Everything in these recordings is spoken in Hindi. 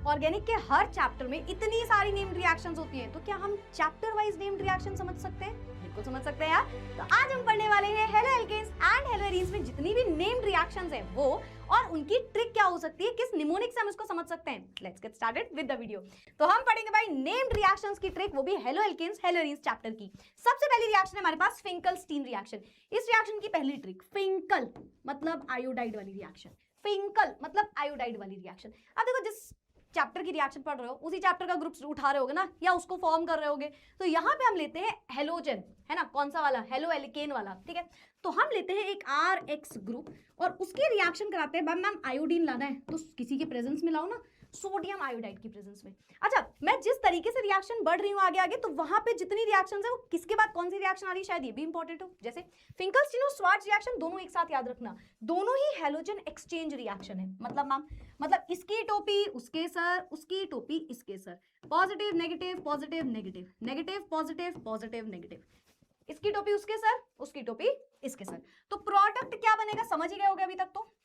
ऑर्गेनिक के हर चैप्टर में इतनी सारी नेम्ड रिएक्शंस होती हैं, तो क्या हम चैप्टर वाइज नेम्ड रिएक्शन समझ सकते हैं? बिल्कुल समझ सकते हैं यार। तो आज हम पढ़ने वाले हैं halo alkanes and halo arenes में जितनी भी नेम्ड रिएक्शंस हैं वो, और उनकी ट्रिक क्या हो सकती है, किस निमोनिक से हम इसको समझ सकते हैं। Let's get started with the video. तो हम पढ़ेंगे भाई नेम्ड रिएक्शंस की ट्रिक, वो भी halo alkanes halo arenes chapter की। सबसे पहली रिएक्शन है हमारे पास फिंकल-स्टीन रिएक्शन। इस रिएक्शन की पहली ट्रिक, फिंकल मतलब आयोडाइड वाली रिएक्शन, फिंकल मतलब आयोडाइड वाली रिएक्शन। अब देखो जिस चैप्टर की रिएक्शन पढ़ रहे हो उसी चैप्टर का ग्रुप उठा रहे होगे ना, या उसको फॉर्म कर रहे होगे। तो यहाँ पे हम लेते हैं हेलोजन, है ना, कौन सा वाला, हेलो एल्केन वाला, ठीक है। तो हम लेते हैं एक RX ग्रुप और उसकी रिएक्शन कराते हैं। मैम आयोडीन लाना है तो किसी के प्रेजेंस में लाओ ना, सोडियम आयोडाइड की प्रेजेंस में। अच्छा, मैं जिस तरीके से रिएक्शन बढ़ रही हूँ आगे आगे, तो वहां पे जितनी रिएक्शंस है वो किसके बाद कौन सी रिएक्शन आ रही है, शायद ये भी इंपॉर्टेंट हो। जैसे फिंकल-स्टीन और स्वार्ट्ज रिएक्शन दोनों एक साथ याद रखना, दोनों ही हेलोजन एक्सचेंज रिएक्शन है। मतलब मैम, मतलब इसकी टोपी उसके सर, उसकी टोपी इसके sir, positive negative positive negative negative positive positive negative, इसकी टोपी उसके सर, उसकी टोपी इसके सर। तो प्रोडक्ट क्या बनेगा, समझ ही गए होगे अभी तक। तो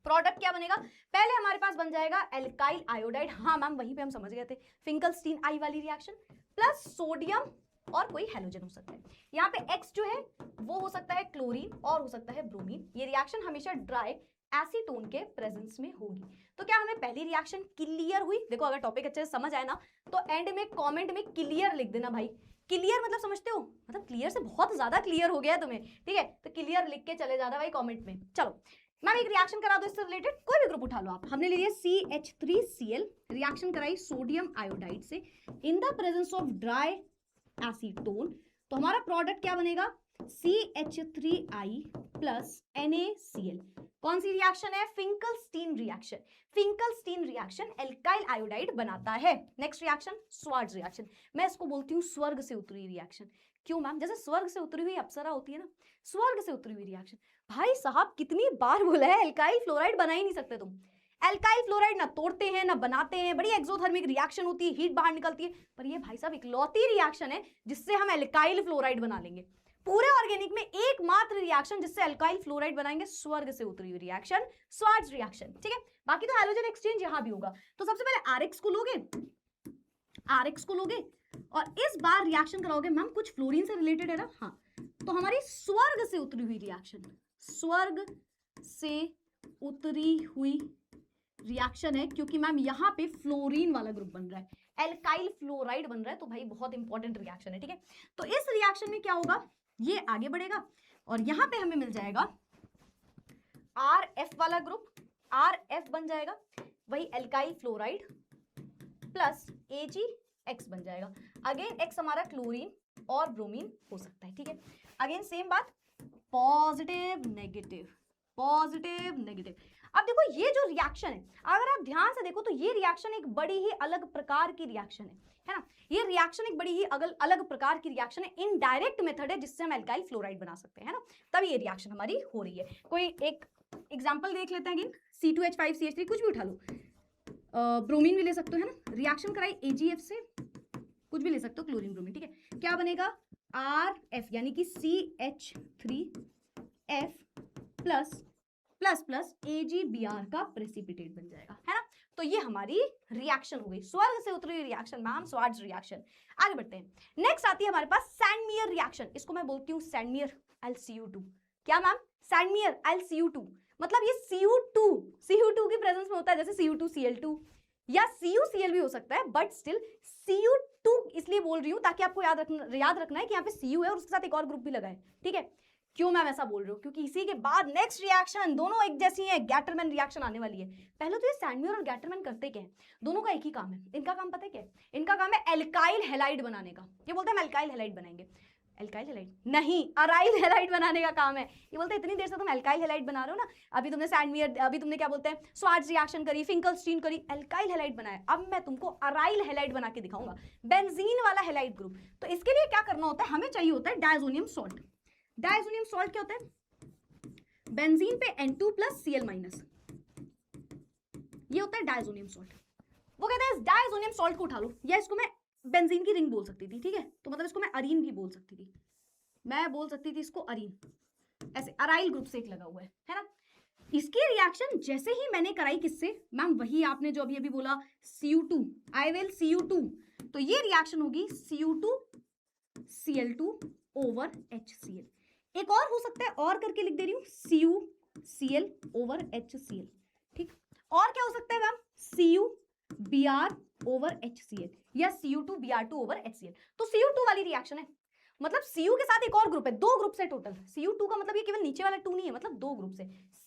प्रोडक्ट क्या बनेगा, पहले हमारे पास बन जाएगा एल्काइल आयोडाइड, हाँ मैम वहीं पे हम समझ गए थे, फिंकल-स्टीन आई वाली रिएक्शन, प्लस सोडियम और कोई हैलोजन हो सकता है। यहाँ पे X जो है वो हो सकता है क्लोरीन और हो सकता है ब्रोमीन। ये रिएक्शन हमेशा ड्राई एसीटोन के प्रेजेंस में होगी। तो क्या हमें पहली रिएक्शन क्लियर हुई? देखो अगर टॉपिक अच्छे से समझ आए ना तो एंड में कमेंट में क्लियर लिख देना भाई। क्लियर मतलब समझते हो, मतलब क्लियर से बहुत ज्यादा क्लियर हो गया तुम्हें, ठीक है। तो क्लियर लिख के चले जाना भाई कमेंट में। चलो मैम एक रिएक्शन करा दो इससे रिलेटेड, कोई भी ग्रुप उठा लो आप। हमने ले लिया CH3Cl, रिएक्शन कराई सोडियम आयोडाइड से इन the presence of dry acetone. तो हमारा प्रोडक्ट क्या बनेगा, CH3I प्लस NaCl। कौन सी रिएक्शन है, Finkel-Stein reaction. Finkel-Stein reaction alkyl iodide बनाता है। नेक्स्ट रिएक्शन स्वार्ट्ज रिएक्शन, मैं इसको बोलती हूँ स्वर्ग से उतरी रिएक्शन। क्यों मैम, जैसे स्वर्ग से उतरी हुई अप्सरा होती है ना, स्वर्ग से उतरी हुई रिएक्शन। भाई साहब कितनी बार बोला है, एल्काइल फ्लोराइड बना ही नहीं सकते तुम। एल्काइल फ्लोराइड ना तोड़ते हैं ना बनाते हैं, बड़ी एक्सोथर्मिक रिएक्शन होती है, हीट बाहर निकलती है, पर ये भाई साहब इकलौती रिएक्शन है जिससे हम एल्काइल फ्लोराइड बना लेंगे। पूरे ऑर्गेनिक में एकमात्र रिएक्शन जिससे एल्काइल फ्लोराइड बनाएंगे, स्वर्ग से उतरी हुई रिएक्शन, स्वार्ट्ज रिएक्शन, ठीक है। बाकी तो हैलोजन एक्सचेंज यहां भी होगा। तो सबसे पहले RX को लोगे, RX को लोगे और इस बार रिएक्शन कराओगे। मैम कुछ फ्लोरीन से रिलेटेड है ना, हाँ। तो हमारी स्वर्ग से उतरी हुई रिएक्शन, स्वर्ग से उतरी हुई रिएक्शन है, क्योंकि मैम यहाँ पे फ्लोरीन वाला ग्रुप बन रहा है, एल्काइल फ्लोराइड बन रहा है, तो भाई बहुत इंपॉर्टेंट रिएक्शन है, ठीक है। तो इस रिएक्शन में क्या होगा, ये आगे बढ़ेगा और यहाँ पे हमें मिल जाएगा RF वाला ग्रुप, RF बन जाएगा, वही एल्काइल फ्लोराइड प्लस AgX बन जाएगा। अगेन X हमारा क्लोरीन और ब्रोमीन हो सकता है, ठीक है। अगेन सेम बात, पॉजिटिव नेगेटिव पॉजिटिव नेगेटिव। अब देखो ये जो रिएक्शन है, अगर आप ध्यान से देखो तो ये रिएक्शन एक बड़ी ही अलग प्रकार की रिएक्शन है ना। ये रिएक्शन एक बड़ी ही अलग प्रकार की रिएक्शन है, इनडायरेक्ट मेथड है जिससे हम एल्काइल फ्लोराइड बना सकते हैं, है ना। तब ये रिएक्शन हमारी हो रही है। कोई एक एग्जांपल देख लेते हैं, C2H5CH3 कुछ भी उठा लो, ब्रोमीन भी ले सकते हो, है ना। रिएक्शन कराई AgF से, कुछ भी ले सकते हो, क्लोरीन ब्रोमीन, ठीक है। क्या बनेगा, RF यानी कि CH3F plus plus plus AgBr का प्रेसिपिटेट बन जाएगा, है ना। तो ये हमारी रिएक्शन हो गई, स्वर्ग से उतरी रिएक्शन मैम, स्वार्ट्ज रिएक्शन। आगे बढ़ते हैं, नेक्स्ट आती है हमारे पास सैंडमियर रिएक्शन। इसको मैं बोलती हूँ सैंडमियर LCU2। क्या मैम, सैंडमियर LCU2 मतलब ये CU2 की प्रेजेंस में होता है, जैसे CU2Cl2 या CuCl भी हो सकता है, बट स्टिल CU2 इसलिए बोल रही हूँ ताकि आपको याद रखना है कि यहाँ पे Cu है और उसके साथ एक और ग्रुप भी लगा है, ठीक है। क्यों मैम ऐसा बोल रही हूँ, क्योंकि इसी के बाद नेक्स्ट रिएक्शन दोनों एक जैसी है, गैटरमैन रिएक्शन आने वाली है। पहले तो ये सैंडमियर और गैटरमैन करते क्या है, दोनों का एक ही काम है। इनका काम पता है क्या है, इनका काम है एल्काइल हैलाइड बनाने का। ये बोलते हैं हम एल्काइल हैलाइड बनाएंगे, एल्काइल हैलाइड नहीं, अराइल हैलाइड बनाने का काम है। ये बोलते हैं इतनी देर से तुम एल्काइल हैलाइड बना रहे हो ना, अभी तुमने सैंडमियर, अभी तुमने क्या बोलते हैं स्वार्ट्ज रिएक्शन करी, फिंकल-स्टीन करी, एल्काइल हैलाइड बनाया, अब मैं तुमको अराइल हैलाइड बना के दिखाऊंगा, बेंजीन वाला हैलाइड ग्रुप। तो इसके लिए क्या करना होता है, हमें चाहिए होता है डायजोनियम सॉल्ट। डायजोनियम सॉल्ट क्या होता है, बेंजीन पे N2 प्लस Cl माइनस, ये होता है डायजोनियम सॉल्ट। वो कहते हैं इस डायजोनियम सॉल्ट को उठा लो, या इसको मैं बेंजीन की रिंग बोल सकती थी, ठीक है। तो मतलब इसको मैं अरीन भी बोल सकती थी, मैं बोल सकती थी इसको अरीन, ऐसे अराइल ग्रुप से एक लगा हुआ है ना। इसकी रिएक्शन जैसे ही मैंने कराई किससे मैम, वही आपने जो अभी अभी बोला Cu2, आई विल Cu2, तो ये रिएक्शन होगी Cu2Cl2 ओवर HCl। एक और हो सकता है, और करके लिख दे रही हूं CuCl ओवर HCl, ठीक। और क्या हो सकता है मैम, CuBr ओवर HCl या Cu2Br2 ओवर HCl। तो Cu2 वाली रिएक्शन है, मतलब Cu के साथ एक और ग्रुप है, दो ग्रुप से टोटल। Cu2 का मतलब ये केवल नीचे वाला 2 नहीं है, मतलब दो ग्रुप से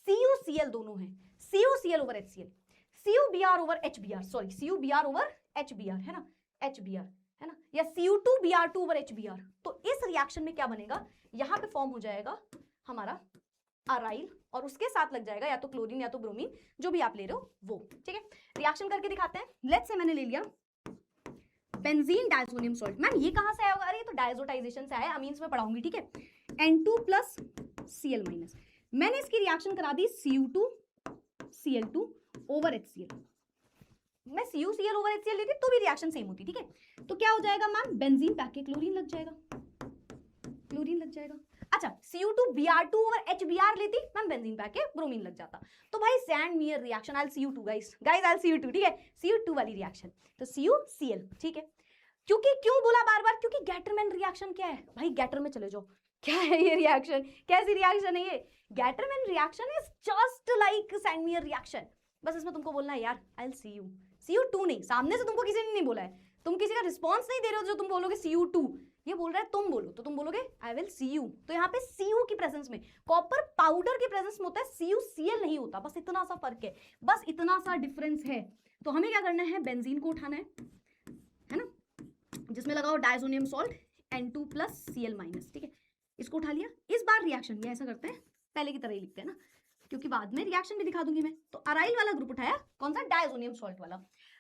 CuCl दोनों है, CuCl over HCl, CuBr over HBr, sorry CuBr over HBr है ना, HBr है ना, या Cu2Br2 ओवर HBr। तो इस रिएक्शन में क्या बनेगा, यहां पे फॉर्म हो जाएगा हमारा अराइल, और उसके साथ लग जाएगा या तो क्लोरीन या तो ब्रोमीन, जो भी आप ले रहे हो वो, ठीक है। रिएक्शन करके दिखाते हैं। लेट्स से मैंने ले लिया बेंजीन डायज़ोनियम सॉल्ट। मैम ये कहां से आया होगा, अरे ये तो डायजोटाइजेशन से आया, अमीन्स में पढ़ाऊंगी, ठीक है। N2 प्लस Cl-, मैंने इसकी रिएक्शन करा दी Cu2Cl2 ओवर HCl। मैं CuCl ओवर HCl लेती तो भी रिएक्शन सेम होती, ठीक है। तो क्या हो जाएगा मैम, बेंजीन पैक के क्लोरीन लग जाएगा, क्लोरीन लग जाएगा। अच्छा, Cu2Br2 ओवर HBr लेती मैम, बेंजीन पैक के ब्रोमीन लग जाता। तो भाई Sandmeyer reaction, I will Cu2 guys I will Cu2, ठीक है, Cu2 वाली रिएक्शन, तो CuCl, ठीक है। क्योंकि क्यों बोला बार बार, क्योंकि गैटरमैन रिएक्शन क्या है भाई, गैटर में चले जाओ, क्या है ये रिएक्शन, कैसी रिएक्शन है ये, Gattermann reaction is just like Sandmeyer reaction. बस इसमें तुमको बोलना है यार आई विल Cu2 नहीं, सामने से तुमको किसी ने नहीं बोला है, तुम किसी का रिस्पॉन्स नहीं दे रहे हो जो तुम बोलोगे Cu2, ये बोल रहा है तुम बोलो, तो तुम बोलोगे आई विल Cu। तो यहाँ पे Cu की प्रेजेंस में, कॉपर पाउडर की प्रेजेंस में होता है, CuCl नहीं होता, बस इतना सा फर्क है, बस इतना सा डिफरेंस है। तो हमें क्या करना है, बेंजीन को उठाना है ना, जिसमें लगाओ diazonium salt N2 plus Cl-, ठीक है, इसको उठा लिया। इस बार रिएक्शन ये ऐसा करते हैं, पहले की तरह ही लिखते हैं ना, क्योंकि बाद में रिएक्शन भी दिखा दूंगी मैं। तो अराइल वाला ग्रुप उठाया, कौन सा, डायज़ोनियम सॉल्ट वाला।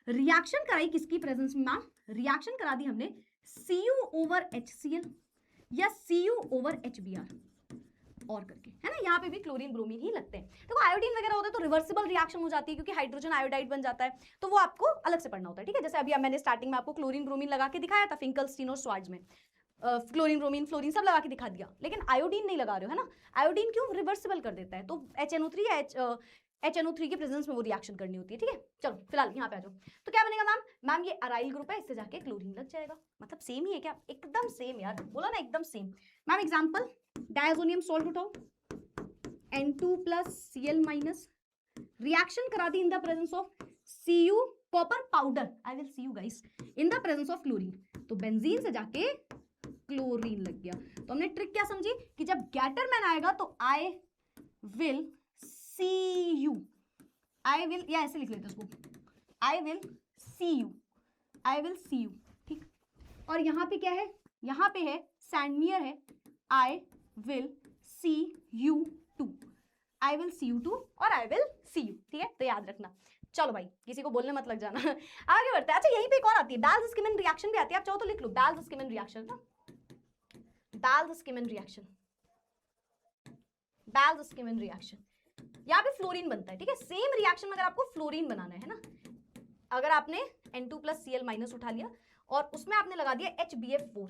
रिएक्शन कराई किसकी प्रेजेंस में मैम, रिएक्शन करा दी हमने Cu ओवर HCl या Cu ओवर HBr और करके, है ना, यहाँ पे भी क्लोरीन ब्रोमीन ही लगते हैं। देखो आयोडीन वगैरह होता है तो रिवर्सिबल रिएक्शन हो जाती है, क्योंकि हाइड्रोजन आयोडाइड बन जाता है, तो वो आपको अलग से पढ़ना होता है, ठीक है। जैसे अभी मैंने स्टार्टिंग में आपको क्लोरीन ब्रोमीन लगा के दिखाया था, फिंकलस्टीन और स्वार्ट्ज में क्लोरीन ब्रोमीन फ्लोरीन सब लगा के दिखा दिया, लेकिन आयोडीन नहीं लगा रहे हो, है ना। आयोडीन क्यों, रिवर्सिबल कर देता है, तो HNO3 या HNO3 के प्रेजेंस में वो रिएक्शन करनी होती है, ठीक है। चलो फिलहाल यहाँ पे आ जाओ, तो क्या बनेगा मैम, मैम ये अराइल ग्रुप है, इससे जाके क्लोरीन लग जाएगा, मतलब सेम ही है क्या, एकदम सेम यार, बोला ना एकदम same. Ma'am example, diazonium salt उठाओ, N2 प्लस Cl-, रिएक्शन करा दी in the presence of Cu, copper powder, I will Cu guys, in the presence of chlorine, तो बेंजीन से जाके क्लोरीन लग गया। तो हमने ट्रिक क्या समझी कि जब गैटरमैन आएगा तो आई विल Cu, आई विल, या ऐसे लिख लेते उसको, आई will Cu, I will Cu, ठीक। और यहाँ पे क्या है, यहाँ पे है सैंडमियर है, आई will Cu2, I will Cu2 और आई विल Cu, ठीक है, तो याद रखना। चलो भाई किसी को बोलने मत लग जाना आगे बढ़ते हैं। अच्छा यहीं पे एक और आती है, डाल्स-स्किमन रिएक्शन भी आती है, आप चाहो तो लिख लो डाल्स-स्किमन रिएक्शन ना, डाल्स-स्किमन रिएक्शन, डाल्स-स्किमन रिएक्शन, यहाँ पे फ्लोरीन बनता है, ठीक है। सेम रिएक्शन में अगर आपको फ्लोरीन बनाना है ना, अगर आपने N2 प्लस Cl- उठा लिया और उसमें आपने लगा दिया HBF4,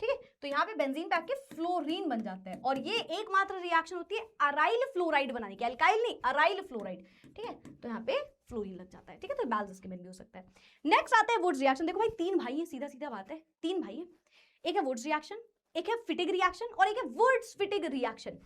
ठीक है, तो यहाँ पे बेंजीन पैक के फ्लोरीन बन जाता है, और ये एकमात्र रिएक्शन होती है अराइल फ्लोराइड बनाने की, अल्काइल नहीं, अराइल फ्लोराइड, ठीक है, तो यहाँ पे फ्लोरीन लग जाता है, ठीक है। तो डाल्स-स्किमन भी हो सकता है। नेक्स्ट आता है वुड्स रिएक्शन। देखो भाई तीन भाई है, सीधा सीधा बात है, तीन भाई है, एक है वुड्स रिएक्शन, एक है फिटिग रिएक्शन और एक है वुड्स फिटिग रिएक्शन।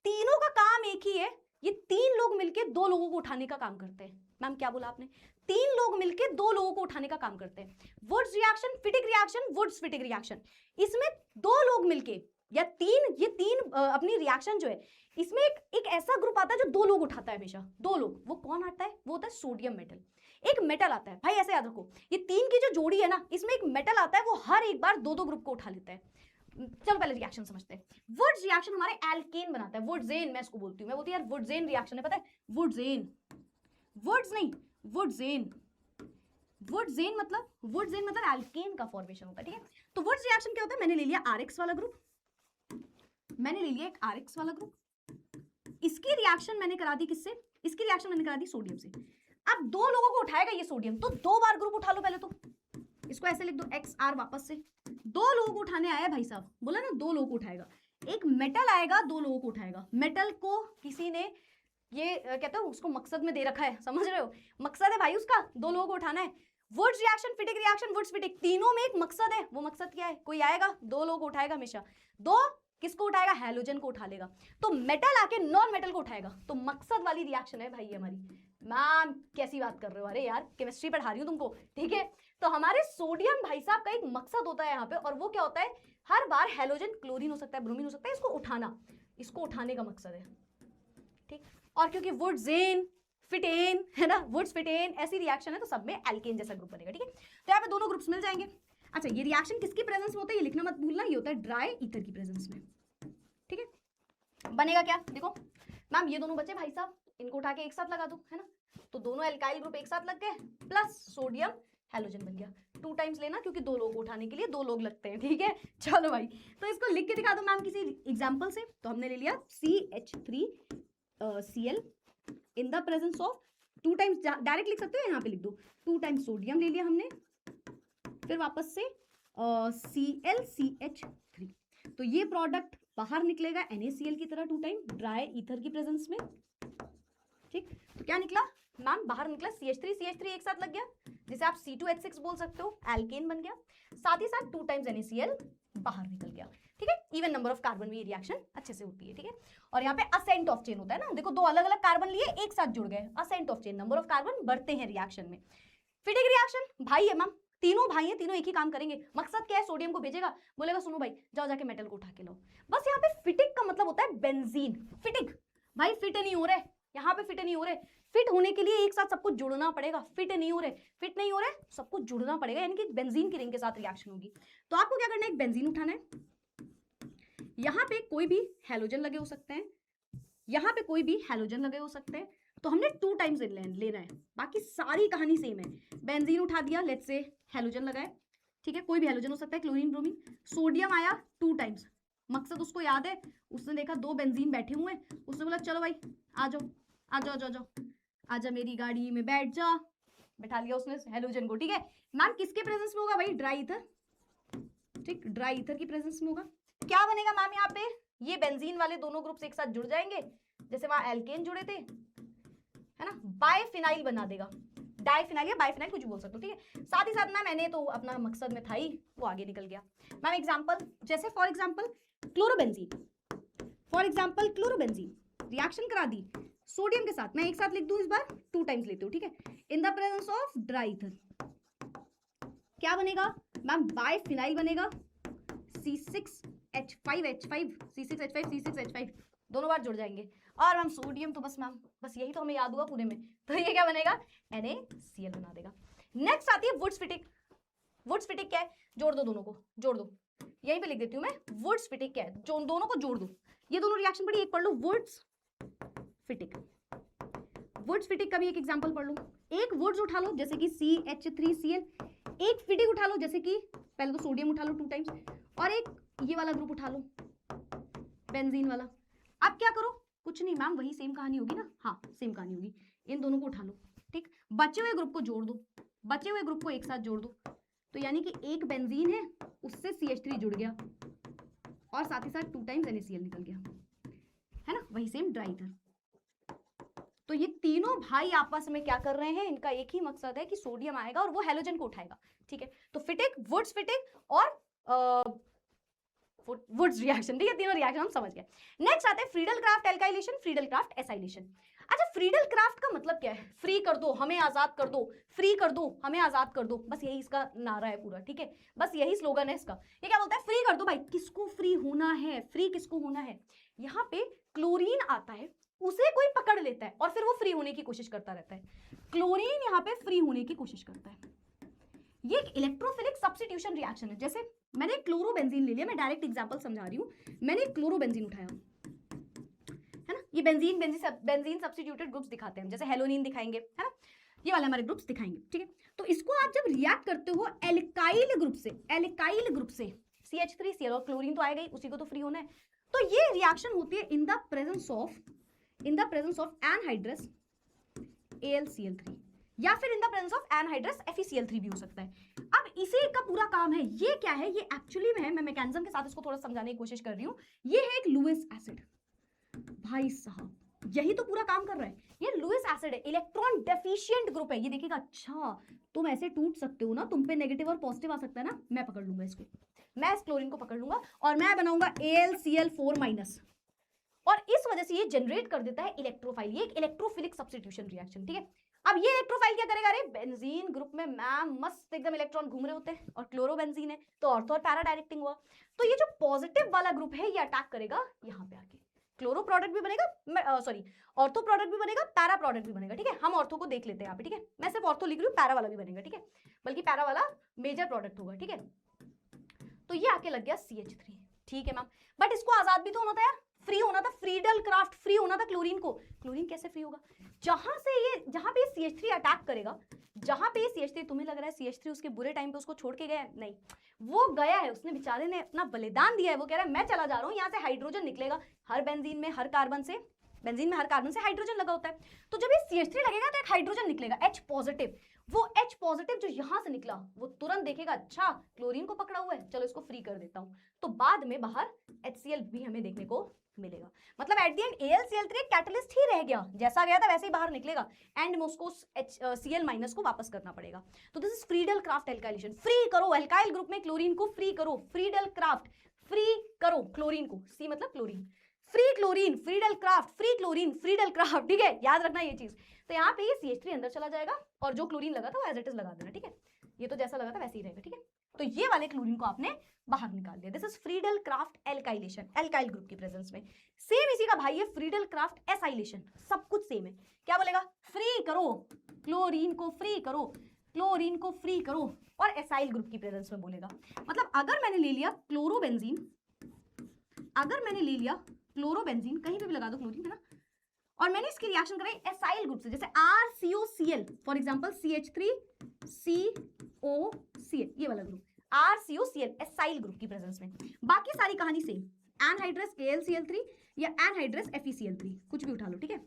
तीनों का काम एक ही है, ये तीन लोग मिलके दो लोगों को उठाने का काम करते हैं। मैम क्या बोला आपने, तीन लोग मिलके दो लोगों को उठाने का काम करते हैं। Wurtz reaction, Fittig reaction, Wurtz Fittig reaction, इसमें दो लोग मिलके या तीन, ये तीन अपनी रिएक्शन जो है, इसमें एक ऐसा ग्रुप आता है जो दो लोग उठाता है हमेशा, दो लोग। वो कौन आता है, वो होता है सोडियम मेटल। एक मेटल आता है भाई, ऐसे याद रखो, ये तीन की जो जोड़ी है ना, इसमें एक मेटल आता है, वो हर एक बार दो दो ग्रुप को उठा लेता है। चलो पहले रिएक्शन समझते हैं। वुड्स रिएक्शन हमारे एल्केन बनाता है, वुडजेन मैं इसको बोलती हूँ, मैं बोलती हूँ यार वुडजेन रिएक्शन है, पता है, वुडजेन, वुड्स नहीं वुडजेन, वुडजेन मतलब एल्केन का फॉर्मेशन होता है, ठीक है। तो वुड्स रिएक्शन क्या होता है, मैंने ले लिया RX वाला ग्रुप, मैंने ले लिया एक RX वाला ग्रुप, इसकी रिएक्शन मैंने करा दी किससे, इसकी रिएक्शन मैंने करा दी सोडियम से। अब दो लोगों को उठाएगा ये सोडियम, तो दो बार ग्रुप उठा लो पहले, तो इसको ऐसे लिख दो XR वापस से, दो लोगों को उठाने आया भाई साहब, बोला ना दो लोगों को उठाएगा, एक मेटल आएगा, दो लोगों को उठाएगा। मेटल को किसी ने ये कहते हैं उसको मकसद में दे रखा है, समझ रहे हो, मकसद है भाई उसका, दो लोगों को उठाना है। Wurtz reaction, Fittig reaction, Wurtz Fittig, तीनों में एक मकसद है। वो मकसद क्या है? कोई आएगा, दो लोगों को उठाएगा हमेशा। दो किसको उठाएगा? हैलोजन को उठा लेगा। तो मेटल आके नॉन मेटल को उठाएगा, तो मकसद वाली रिएक्शन है भाई ये हमारी। मैम कैसी बात कर रहे हो? अरे यार केमिस्ट्री पढ़ा रही हूँ तुमको, ठीक है। तो हमारे सोडियम भाई साहब का एक मकसद होता है यहाँ पे, और वो क्या होता है? हर बार हैलोजन, क्लोरीन हो सकता है, ब्रोमीन हो सकता है, इसको उठाना, इसको उठाने का मकसद है, ठीक। और क्योंकि वुड्स फिटेन है ना, वुड्स फिटेन ऐसी रिएक्शन है, तो सब में एल्केन जैसा ग्रुप बनेगा, ठीक है। तो यहाँ पे दोनों ग्रुप्स मिल जाएंगे। अच्छा, ये रिएक्शन किसकी प्रेजेंस में होता है ये लिखना मत भूलना, ये होता है ड्राई ईथर की प्रेजेंस में, ठीक है। बनेगा क्या? देखो मैम ये दोनों बचे भाई साहब, इनको उठा के एक साथ लगा दो, है ना, तो दोनों एल्काइल ग्रुप एक साथ लग गए, प्लस सोडियम हैलोजन बन गया। 2 टाइम्स लेना क्योंकि दो लोग उठाने के लिए 2 लोग लगते हैं, ठीक है। चलो भाई, तो इसको लिख के दिखा दो मैम किसी एग्जांपल से। तो हमने ले लिया CH3Cl in the presence of 2 times, direct लिख सकते हो, यहाँ पे लिख दो 2 टाइम्स सोडियम ले लिया हमने, फिर वापस से ClCH3, तो ये प्रोडक्ट बाहर निकलेगा NaCl की तरह 2 टाइम ड्राई ईथर की प्रेजेंस में, ठीक। तो क्या निकला मैम? बाहर निकला CH3 एक साथ लग गया, जिसे आप C2H6 बोल सकते हो, एल्केन बन गया, साथ ही साथ 2 टाइम्स NaCl बाहर निकल गया, ठीक है। इवन नंबर ऑफ कार्बन में ये रिएक्शन अच्छे से होती है, ठीक है। और यहाँ पे असेंट ऑफ चेन होता है ना, देखो 2 अलग अलग कार्बन लिए एक साथ जुड़ गए, ascent of chain, number of carbon बढ़ते हैं रिएक्शन में। फिटिक रिएक्शन भाई है मैम, तीनों भाई हैं, तीनों एक ही काम करेंगे। मकसद क्या है? सोडियम को भेजेगा, बोलेगा सुनो भाई जाओ जाके मेटल को उठा के लो। बस यहाँ पे फिटिक का मतलब होता है बेंजीन। फिटिक भाई फिट नहीं हो रहे, यहाँ पे फिट नहीं हो रहे, फिट होने के लिए एक साथ सबको जुड़ना पड़ेगा। फिट नहीं हो रहे सबको जुड़ना पड़ेगा, यानी कि बेंजीन की रिंग के साथ रिएक्शन होगी। तो आपको क्या करना है? एक बेंजीन उठाना है, यहाँ पे कोई भी हैलोजन लगे हो सकते हैं, यहाँ पे कोई भी हैलोजन लगे हो सकते हैं, तो हमने 2 टाइम्स लेना है, बाकी सारी कहानी सेम है। बेंजीन उठा दिया, लेट्स से हैलोजन लगाए, ठीक है, कोई भी हैलोजन हो सकता है, क्लोरीन, ब्रोमीन। सोडियम आया 2 टाइम्स, मकसद उसको याद है, उसने देखा 2 बेंजीन बैठे हुए हैं, उसने बोला चलो भाई आ जाओ आ जाओ आ जाओ आजा मेरी गाड़ी में बैठ जा, बैठा लिया उसने हैलोजन को, ठीक है। मैम किसके प्रेजेंस में होगा भाई? ड्राई ईथर, ठीक, ड्राई ईथर की प्रेजेंस में होगा। क्या बनेगा मैम? यहाँ पे ये बेंजीन वाले दोनों ग्रुप्स एक साथ जुड़ जाएंगे, जैसे वहां एल्केन जुड़े थे, है ना, बायफिनाइल बना देगा, डाइफिनाइल या बायफिनाइल कुछ बोल सकते हो, ठीक है। साथ ही साथ मैम मैंने तो अपना मकसद में था ही, वो आगे निकल गया। मैम एग्जांपल, जैसे फॉर एग्जांपल क्लोरोबेंजीन रिएक्शन करा दी सोडियम के साथ, मैं एक साथ लिख दूं, इस बार 2 टाइम्स लेते हो, ठीक है, इन the presence of dry ether, क्या बनेगा मैम? बायफिनाइल बनेगा, C6H5 दोनों बार जुड़ जाएंगे। और मैम सोडियम तो बस यही तो हमें याद हुआ पूरे में, तो ये क्या बनेगा? NaCl बना देगा। नेक्स्ट आती है वुड्स फिटिक। वुड्स फिटिक क्या है? जोड़ दो, दोनों को जोड़ दो, यहीं पे लिख देती हूँ मैं, वुड्स फिटिक क्या है? दोनों को जोड़ दो, ये दोनों रिएक्शन पढ़ी, एक पढ़ लो वुड्स फिटिक। वुड्स फिटिक का भी एक एग्जांपल पढ़ लो, एक वुड्स उठा लो जैसे कि CH3Cl, एक फिटिक उठा लो जैसे कि पहले तो सोडियम उठा लो 2 टाइम्स, और एक ये वाला ग्रुप उठा लो बेंजीन वाला। अब क्या करो? कुछ नहीं मैम, वही सेम कहानी होगी ना, हाँ सेम कहानी होगी, इन दोनों को उठा लो, ठीक, बचे हुए ग्रुप को जोड़ दो, बचे हुए ग्रुप को एक साथ जोड़ दो, तो यानी कि एक बेंजीन है, उससे CH3 जुड़ गया, और साथ ही साथ 2 टाइम्स NaCl निकल गया, है ना, वही सेम ड्राई ईथर। तो ये तीनों भाई आपस में क्या कर रहे हैं? इनका एक ही मकसद है कि सोडियम आएगा और वो हैलोजन को उठाएगा, ठीक है। तो फिटिक, वुड्स फिटिक और वुड्स रिएक्शन, ठीक है, तीनों रिएक्शन हम समझ गए। नेक्स्ट आते हैं Friedel craft alkylation, Friedel Crafts acylation. अच्छा, फ्रीडल क्राफ्ट का मतलब क्या है? फ्री कर दो हमें, आजाद कर दो, फ्री कर दो हमें, आजाद कर दो, बस यही इसका नारा है पूरा, ठीक है, बस यही स्लोगन है इसका। ये क्या बोलता है? फ्री कर दो भाई, किसको फ्री होना है? फ्री किसको होना है? यहाँ पे क्लोरीन आता है, उसे कोई पकड़ लेता है और फिर वो फ्री होने की कोशिश करता रहता है। क्लोरीन यहाँ पे फ्री होने की कोशिश करता है। ये एक इलेक्ट्रोफिलिक सब्स्टिट्यूशन रिएक्शन है। जैसे मैंने क्लोरोबेंजीन ले लिया, मैं डायरेक्ट एग्जांपल समझा रही हूँ, मैंने क्लोरोबेंजीन उठाया, है ना, ये बेंजीन सब्स्टिट्यूटेड ग्रुप्स दिखाते हैं, जैसे हेलोनिन दिखाएंगे, है ना, ये वाले हमारे ग्रुप्स दिखाएंगे, ठीक है। तो इसको आप जब रिएक्ट करते हो एल्काइल ग्रुप से CH3Cl, और क्लोरीन तो आएगा ही, उसी को तो फ्री होना है, तो ये रिएक्शन होती है इन the presence of anhydrous AlCl3, या फिर इन the presence of anhydrous FeCl3 भी हो सकता है। अब इसी का पूरा काम है। ये क्या है, ये एक्चुअली में है, मैं मैकेनिज्म के साथ इसको थोड़ा समझाने की कोशिश कर रही हूँ। ये है एक लुईस एसिड, भाई साहब यही तो पूरा काम कर रहा है। ये लुईस एसिड है, इलेक्ट्रॉन डेफिशिएंट ग्रुप है। ये देखिएगा, अच्छा तुम ऐसे टूट सकते हो ना, तुम पे नेगेटिव और पॉजिटिव आ सकता है ना, मैं पकड़ लूंगा इसको, मैं इस क्लोरीन को पकड़ लूंगा और मैं बनाऊंगा AlCl4-। और इस वजह से ये जनरेट कर देता है इलेक्ट्रोफाइल। ये एक इलेक्ट्रोफिलिक सब्स्टिट्यूशन रिएक्शन, ठीक है। अब ये इलेक्ट्रोफाइल क्या करेगा, अरे बेंजीन ग्रुप में मैम मस्त एकदम इलेक्ट्रॉन घूम रहे होते हैं और क्लोरोबेंजीन है तो ऑर्थो और पैरा डायरेक्टिंग हुआ, तो ये जो पॉजिटिव वाला ग्रुप है ये अटैक करेगा यहाँ पे आके, क्लोरो प्रोडक्ट भी बनेगा, सॉरी ऑर्थो प्रोडक्ट भी बनेगा, पैरा प्रोडक्ट भी बनेगा, ठीक है। हम ऑर्थो को देख लेते हैं यहाँ पे, ठीक है, मैं सिर्फ ऑर्थो लिख रही हूँ, पैरा वाला भी बनेगा, ठीक है, बल्कि पैरा वाला मेजर प्रोडक्ट होगा, ठीक है। तो ये आके लग गया CH3, ठीक है मैम, बट इसको आजाद भी तो होना था यार, फ्री होना था, फ्रीडल क्राफ्ट फ्री होना था क्लोरीन को। क्लोरीन कैसे फ्री होगा, जहां पे CH3 अटैक करेगा, जहां पे CH3, तुम्हें लग रहा है CH3 उसके बुरे टाइम पे उसको छोड़ के गया है, नहीं, वो गया है, उसने बेचारे ने अपना बलिदान दिया है। वो कह रहा है मैं चला जा रहा हूँ, यहाँ से हाइड्रोजन निकलेगा, हर बेंजीन में हर कार्बन से हाइड्रोजन लगा होता है, तो जब ये CH3 लगेगा तो एक हाइड्रोजन निकलेगा H पॉजिटिव, वो H पॉजिटिव जो यहाँ से निकला वो तुरंत देखेगा, अच्छा क्लोरीन को पकड़ा हुआ है, चलो इसको फ्री कर देता हूँ, तो बाद में बाहर HCl भी हमें देखने को मिलेगा। मतलब at the end AlCl3 catalyst ही रह गया, जैसा गया था वैसे ही बाहर निकलेगा, एंड में उसको Cl- को वापस करना पड़ेगा। तो this is Friedel craft alkylation, free करो एल्काइल ग्रुप में क्लोरीन को, फ्री करो, फ्रीडल क्राफ्ट, फ्री करो क्लोरीन को, C मतलब chlorine, free chlorine, Friedel craft, free chlorine, Friedel craft, ठीक है, याद रखना ये चीज। तो यहाँ पे ये CH3 अंदर चला जाएगा और जो क्लोरीन लगा था वो एज इट इज लगा देना, ठीक है, ये तो जैसा लगा था वैसे ही रहेगा, ठीक है। तो ये वाले क्लोरीन को आपने बाहर निकाल दिया, this is Friedel craft alkylation, alkyl group की प्रेजेंस में। सेम इसी का भाई है फ्रीडल क्राफ्ट एसाइलेशन, सब कुछ सेम है। क्या बोलेगा, फ्री करो क्लोरीन को, फ्री करो क्लोरीन को, फ्री करो, और एसाइल ग्रुप की प्रेजेंस में बोलेगा। मतलब अगर मैंने ले लिया क्लोरोबेंजीन, कहीं पे भी लगा दो क्लोरीन, है ना, और मैंने इसकी रिएक्शन कराई एसाइल ग्रुप से, जैसे RCOCl फॉर एग्जांपल CH3COCl, ये वाला ग्रुप RCOCl एसाइल ग्रुप की प्रेजेंस में, बाकी सारी कहानी सेम, एनहाइड्रस AlCl3 या एनहाइड्रस FeCl3, कुछ भी उठा लो, ठीक है।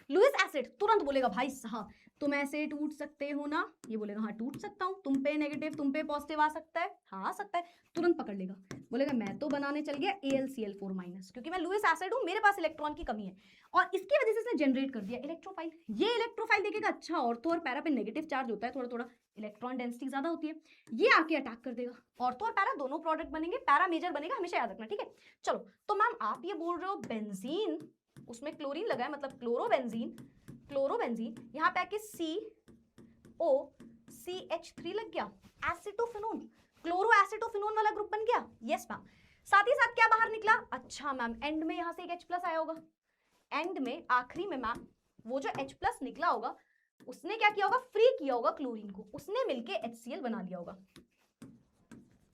लुईस एसिड तुरंत बोलेगा, भाई साहब तुम ऐसे टूट सकते हो ना, ये बोलेगा हाँ टूट सकता हूँ, तुम पे नेगेटिव तुम पे पॉजिटिव आ सकता है, हाँ आ सकता है, तुरंत पकड़ लेगा, बोलेगा मैं तो बनाने चल गया AlCl4-, क्योंकि मैं लुईस एसिड हूँ, मेरे पास इलेक्ट्रॉन की कमी है, और इसकी वजह से इसने जनरेट कर दिया इलेक्ट्रोफाइल। ये इलेक्ट्रोफाइल देखेगा, अच्छा ऑर्थो और पैरा पे नेगेटिव चार्ज होता है, थोड़ा थोड़ा इलेक्ट्रॉन डेंसिटी ज्यादा होती है, ये आके अटैक कर देगा, ऑर्थो और पैरा दोनों प्रोडक्ट बनेंगे, पैरा मेजर बनेगा, हमेशा याद रखना, ठीक है। चलो तो मैम आप ये बोल रहे हो बेंजीन, उसमें क्लोरीन लगा है, मतलब क्लोरोबेंजीन यहाँ पे आके COCH3 लग गया, एसिटोफिनोन, क्लोरो एसिटोफिनोन वाला ग्रुप बन गया, यस मैम। साथ ही साथ क्या बाहर निकला, अच्छा मैम एंड में यहाँ से एक H+ आया होगा, एंड में आखिरी में मैम वो जो H+ निकला होगा उसने क्या किया होगा, फ्री किया होगा क्लोरीन को, उसने मिलके HCl बना लिया होगा,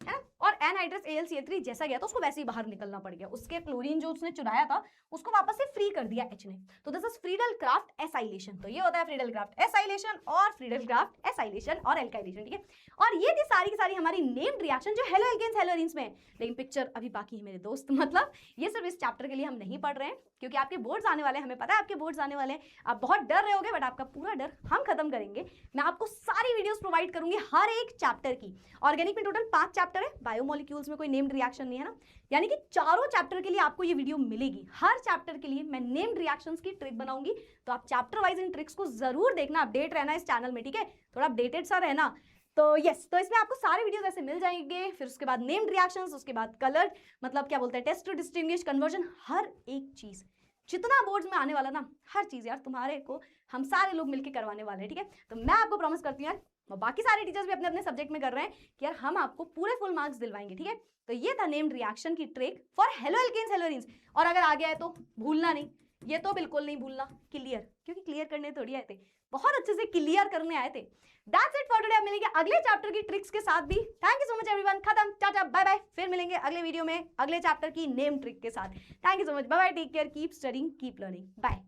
है ना, और एनहाइड्रस AlCl3 जैसा गया तो उसको वैसे ही बाहर निकलना पड़ गया, उसके क्लोरीन जो उसने चुराया था उसको वापस से फ्री कर दिया H ने। तो this is Friedel Crafts acylation, तो ये होता है फ्रीडल क्राफ्ट एसाइलेशन और फ्रीडल क्राफ्ट एसाइलेशन और एल्काइलेशन, ठीक है। और ये थी सारी की सारी हमारी नेम्ड रिएक्शन जो हेलो एल्केन्स हेलो एरीन्स में है, लेकिन पिक्चर अभी बाकी है मेरे दोस्त, मतलब ये सिर्फ इस चैप्टर के लिए हम नहीं पढ़ रहे हैं, क्योंकि आपके बोर्ड्स आने वाले हैं, हमें पता है आपके बोर्ड्स आने वाले हैं, आप बहुत डर रहे होगे, बट आपका पूरा डर हम खत्म करेंगे। मैं आपको सारी वीडियोस प्रोवाइड करूंगी हर एक चैप्टर की। ऑर्गेनिक में टोटल 5 चैप्टर है, बायोमोलिक्यूल्स में कोई नेम्ड रिएक्शन नहीं है ना, यानी कि चारों चैप्टर के लिए आपको ये वीडियो मिलेगी। हर चैप्टर के लिए मैं नेम्ड रिएक्शंस की ट्रिक बनाऊंगी, तो आप चैप्टर वाइज इन ट्रिक्स को जरूर देखना, अपडेट रहना इस चैनल में, ठीक है, थोड़ा अपडेटेड सा रहना। तो यस, तो इसमें आपको सारे वीडियोस ऐसे मिल जाएंगे, फिर उसके बाद नेम्ड रिएक्शंस, उसके बाद कलर, मतलब क्या बोलते हैं, टेस्ट टू डिस्टिंग्विश, कन्वर्जन, हर एक चीज जितना बोर्ड्स में आने वाला ना, हर चीज यार तुम्हारे को हम सारे लोग मिलकर करवाने वाले हैं, ठीक है। तो मैं आपको प्रॉमिस करती हूँ यार, और बाकी सारे टीचर्स भी अपने अपने सब्जेक्ट में कर रहे हैं कि यार हम आपको पूरे फुल मार्क्स दिलवाएंगे, ठीक है। तो ये था नेम्ड रिएक्शन की trick for halo alkanes halo arenes, और अगर आ गया है तो भूलना नहीं, ये तो बिल्कुल नहीं भूलना, क्लियर, क्योंकि क्लियर करने थोड़ी आए थे, बहुत अच्छे से क्लियर करने आए थे। दैट्स इट फॉर टुडे, मिलेंगे अगले चैप्टर की ट्रिक्स के साथ भी। Thank you so much everyone, खत्म, टाटा बाय बाय, फिर मिलेंगे अगले वीडियो में अगले चैप्टर की नेम ट्रिक के साथ। Thank you so much, bye bye, take care, keep studying, keep learning, bye.